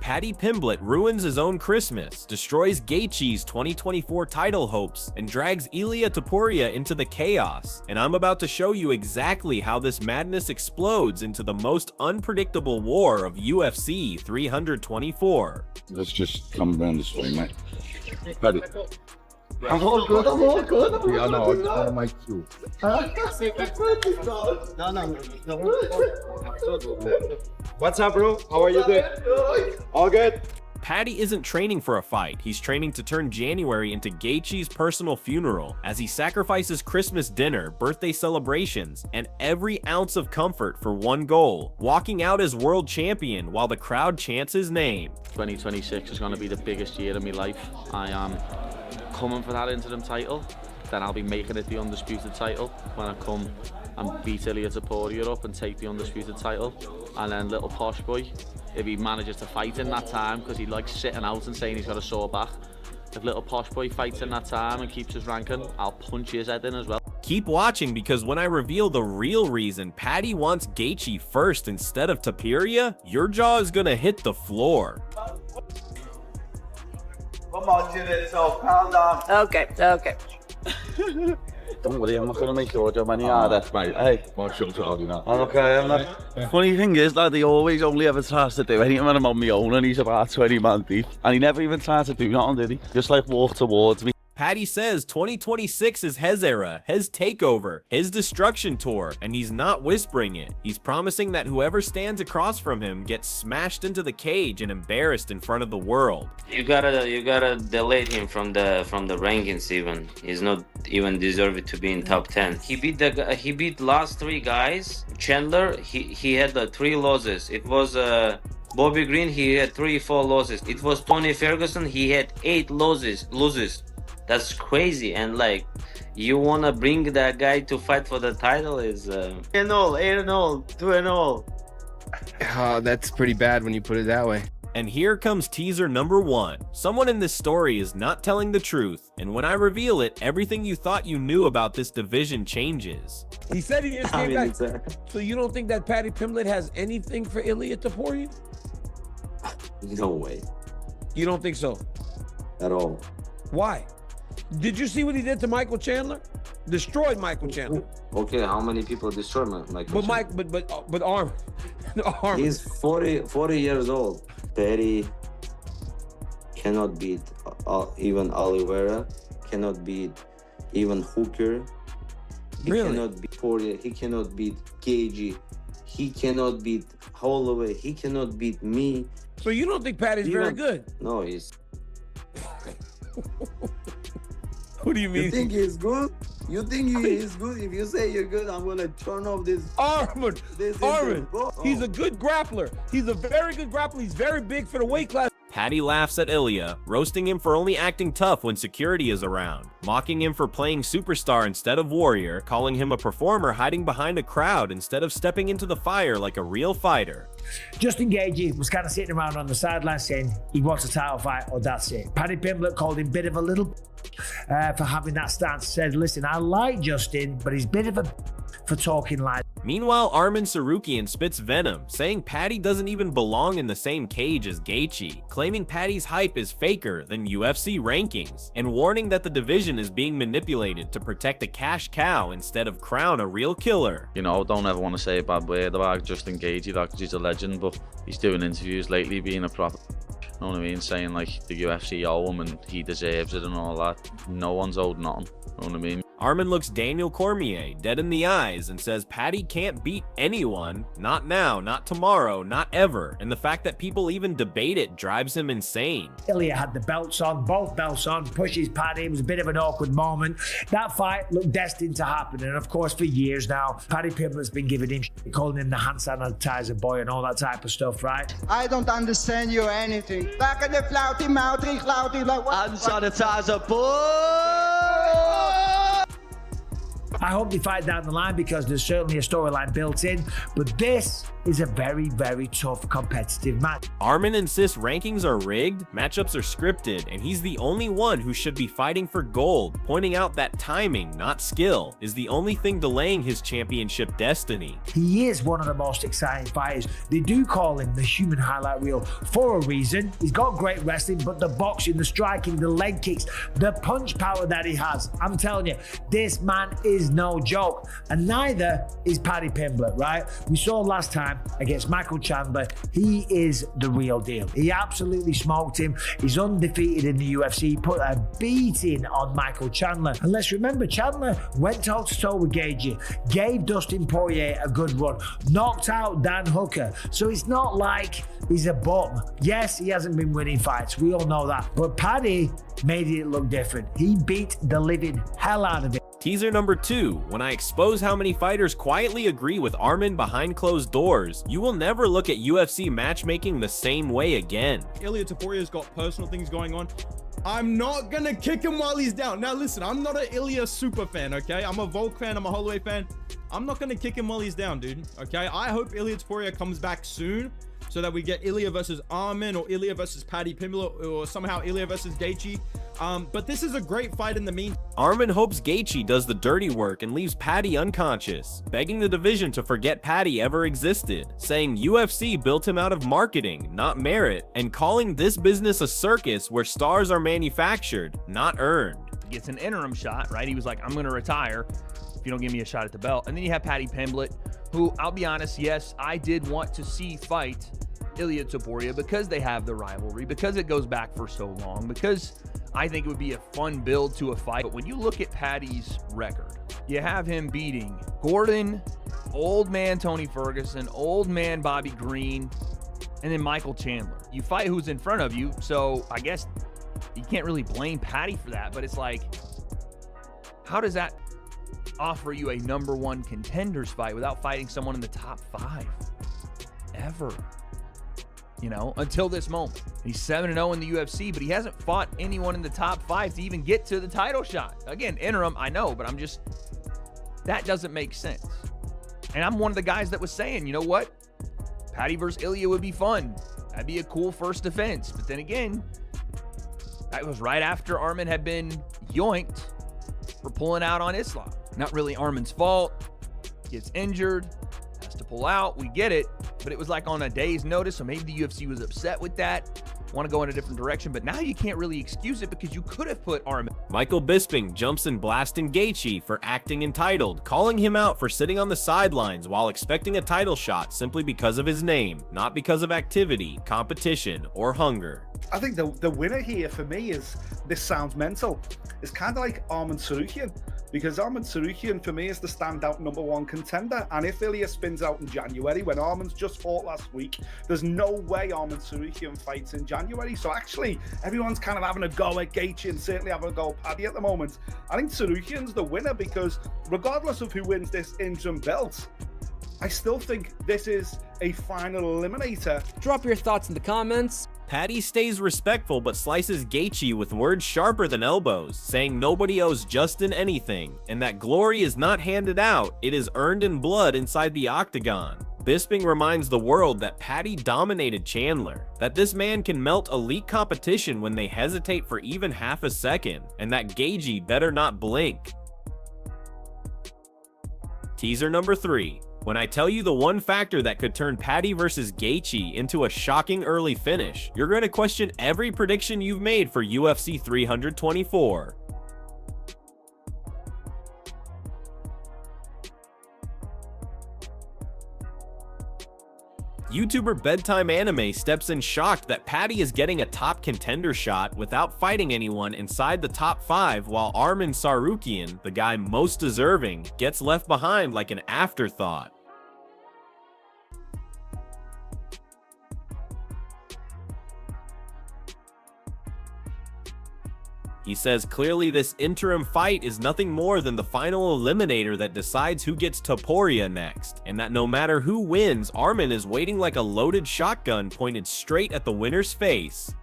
Paddy Pimblett ruins his own Christmas, destroys Gachi's 2024 title hopes, and drags Ilia Topuria into the chaos. And I'm about to show you exactly how this madness explodes into the most unpredictable war of UFC 324. Let's just come around this way, mate. Paddy. I'm all good. Yeah, no, I don't make you. No. What's up, bro? How are you doing? All good? Paddy isn't training for a fight, he's training to turn January into Gachi's personal funeral, as he sacrifices Christmas dinner, birthday celebrations, and every ounce of comfort for one goal: walking out as world champion while the crowd chants his name. 2026 is going to be the biggest year of my life. I am coming for that interim title, then I'll be making it the undisputed title when I come and beat Ilia Topuria up and take the undisputed title. And then little posh boy, if he manages to fight in that time, because he likes sitting out and saying he's got a sore back, if little posh boy fights in that time and keeps his ranking, I'll punch his head in as well. Keep watching, because when I reveal the real reason Paddy wants Gachi first instead of Topuria, your jaw is gonna hit the floor. Come on, Judith, so calm down. Okay. Don't worry, I'm not going to make your job any harder, mate. Hey, My shot's hard enough. I'm okay, I'm not. Funny thing is, lad, he always only ever tries to do anything when I'm on my own, and he's about 20 man deep. And he never even tried to do nothing, did he? Just like walk towards me. Paddy says 2026 is his era, his takeover, his destruction tour, and he's not whispering it. He's promising that whoever stands across from him gets smashed into the cage and embarrassed in front of the world. You gotta delete him from the rankings even. He's not even deserved to be in top 10. He beat last 3 guys. Chandler, he had 3 losses. It was Bobby Green, he had 3-4 losses. It was Tony Ferguson, he had 8 losses. That's crazy. And like, you wanna bring that guy to fight for the title is 8-0, 2-0. Oh, that's pretty bad when you put it that way. And here comes teaser number 1. Someone in this story is not telling the truth, and when I reveal it, everything you thought you knew about this division changes. He said he just came back. So you don't think that Paddy Pimblett has anything for Ilia Topuria? No way. You don't think so? At all. Why? Did you see what he did to Michael Chandler? Destroyed Michael Chandler. Okay, how many people destroyed Michael? But Arman. He's 40 years old. Paddy cannot beat even Oliveira, cannot beat even Hooker. He cannot beat Poirier. He cannot beat Gachi. He cannot beat Holloway. He cannot beat me. So you don't think Paddy's very good? No, he's. What do you mean? You think he's good? You think he is good? If you say you're good, I'm gonna turn off this. Arman, he's a good grappler. He's a very good grappler. He's very big for the weight class. Paddy laughs at Ilia, roasting him for only acting tough when security is around, mocking him for playing superstar instead of warrior, calling him a performer hiding behind a crowd instead of stepping into the fire like a real fighter. Justin Gaethje was kind of sitting around on the sideline saying he wants a title fight or that's it. Paddy Pimblett called him a bit of a little for having that stance. Said, listen, I like Justin, but he's a bit of a for talking like. Meanwhile, Arman Tsarukyan spits venom, saying Paddy doesn't even belong in the same cage as Gachi, claiming Paddy's hype is faker than UFC rankings, and warning that the division is being manipulated to protect a cash cow instead of crown a real killer. You know, don't ever want to say a bad word about Justin Gaethje, because he's a legend, but he's doing interviews lately being a proper, you know what I mean, saying like the UFC owe him and he deserves it and all that. No one's owed nothing, you know what I mean? Arman looks Daniel Cormier dead in the eyes and says Paddy can't beat anyone, not now, not tomorrow, not ever, and the fact that people even debate it drives him insane. Ilia had the belts on, both belts on, pushes Paddy. It was a bit of an awkward moment. That fight looked destined to happen, and of course for years now, Paddy Pimblett's been giving him shit, calling him the hand sanitizer boy and all that type of stuff, right? I don't understand you or anything. Back in the flouty mouth, like what? Hand sanitizer, boy! I hope they fight down the line because there's certainly a storyline built in, but this is a very, very tough competitive match. Arman insists rankings are rigged, matchups are scripted, and he's the only one who should be fighting for gold, pointing out that timing, not skill, is the only thing delaying his championship destiny. He is one of the most exciting fighters. They do call him the human highlight reel for a reason. He's got great wrestling, but the boxing, the striking, the leg kicks, the punch power that he has, I'm telling you, this man is no joke. And neither is Paddy Pimblett, right? We saw last time against Michael Chandler, he is the real deal. He absolutely smoked him. He's undefeated in the UFC. He put a beating on Michael Chandler. And let's remember, Chandler went toe-to-toe with Gachi, gave Dustin Poirier a good run, knocked out Dan Hooker. So it's not like he's a bum. Yes, he hasn't been winning fights. We all know that. But Paddy made it look different. He beat the living hell out of it. Teaser number 2, when I expose how many fighters quietly agree with Arman behind closed doors, you will never look at UFC matchmaking the same way again. Ilia Topuria's got personal things going on. I'm not gonna kick him while he's down. Now listen, I'm not an Ilia super fan, okay? I'm a Volk fan, I'm a Holloway fan. I'm not gonna kick him while he's down, dude, okay? I hope Ilia Topuria comes back soon so that we get Ilia versus Arman or Ilia versus Paddy Pimblett or somehow Ilia versus Gachi. But this is a great fight in the meantime. Arman hopes Gachi does the dirty work and leaves Paddy unconscious, begging the division to forget Paddy ever existed, saying UFC built him out of marketing, not merit, and calling this business a circus where stars are manufactured, not earned. Gets an interim shot, right? He was like, I'm going to retire if you don't give me a shot at the belt. And then you have Paddy Pimblett, who, I'll be honest, yes, I did want to see fight Ilia Topuria because they have the rivalry, because it goes back for so long, because I think it would be a fun build to a fight. But when you look at Paddy's record, you have him beating Gordon, old man Tony Ferguson, old man Bobby Green, and then Michael Chandler. You fight who's in front of you, so I guess you can't really blame Paddy for that, but it's like, how does that offer you a #1 contenders fight without fighting someone in the top 5 ever? You know, until this moment. He's 7-0 in the UFC, but he hasn't fought anyone in the top 5 to even get to the title shot. Again, interim, I know, but that doesn't make sense. And I'm one of the guys that was saying, you know what? Paddy versus Ilia would be fun. That'd be a cool first defense. But then again, that was right after Arman had been yoinked for pulling out on Islam. Not really Arman's fault. Gets injured, has to pull out. We get it. But it was like on a day's notice, so maybe the UFC was upset with that, want to go in a different direction, but now you can't really excuse it because you could have put Arman. Michael Bisping jumps in blasting Gachi for acting entitled, calling him out for sitting on the sidelines while expecting a title shot simply because of his name, not because of activity, competition, or hunger. I think the winner here for me is, this sounds mental, it's kind of like Arman Tsarukyan, because Arman Tsarukyan for me is the standout #1 contender, and if Ilia spins out in January when Arman's just fought last week, there's no way Arman Tsarukyan fights in January. So actually everyone's kind of having a go at Gachi and certainly having a go at Paddy at the moment. I think Tsarukyan's the winner because regardless of who wins this interim belt, I still think this is a final eliminator. Drop your thoughts in the comments. Paddy stays respectful but slices Gachi with words sharper than elbows, saying nobody owes Justin anything, and that glory is not handed out, it is earned in blood inside the octagon. Bisping reminds the world that Paddy dominated Chandler, that this man can melt elite competition when they hesitate for even half a second, and that Gachi better not blink. Teaser number 3. When I tell you the one factor that could turn Paddy versus Gachi into a shocking early finish, you're going to question every prediction you've made for UFC 324. YouTuber Bedtime Anime steps in shocked that Paddy is getting a top contender shot without fighting anyone inside the top 5, while Arman Tsarukyan, the guy most deserving, gets left behind like an afterthought. He says clearly this interim fight is nothing more than the final eliminator that decides who gets Topuria next, and that no matter who wins, Arman is waiting like a loaded shotgun pointed straight at the winner's face.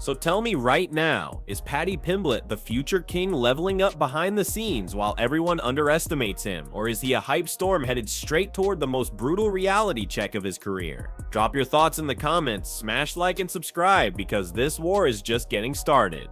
So tell me right now, is Paddy Pimblett the future king leveling up behind the scenes while everyone underestimates him? Or is he a hype storm headed straight toward the most brutal reality check of his career? Drop your thoughts in the comments, smash like and subscribe because this war is just getting started.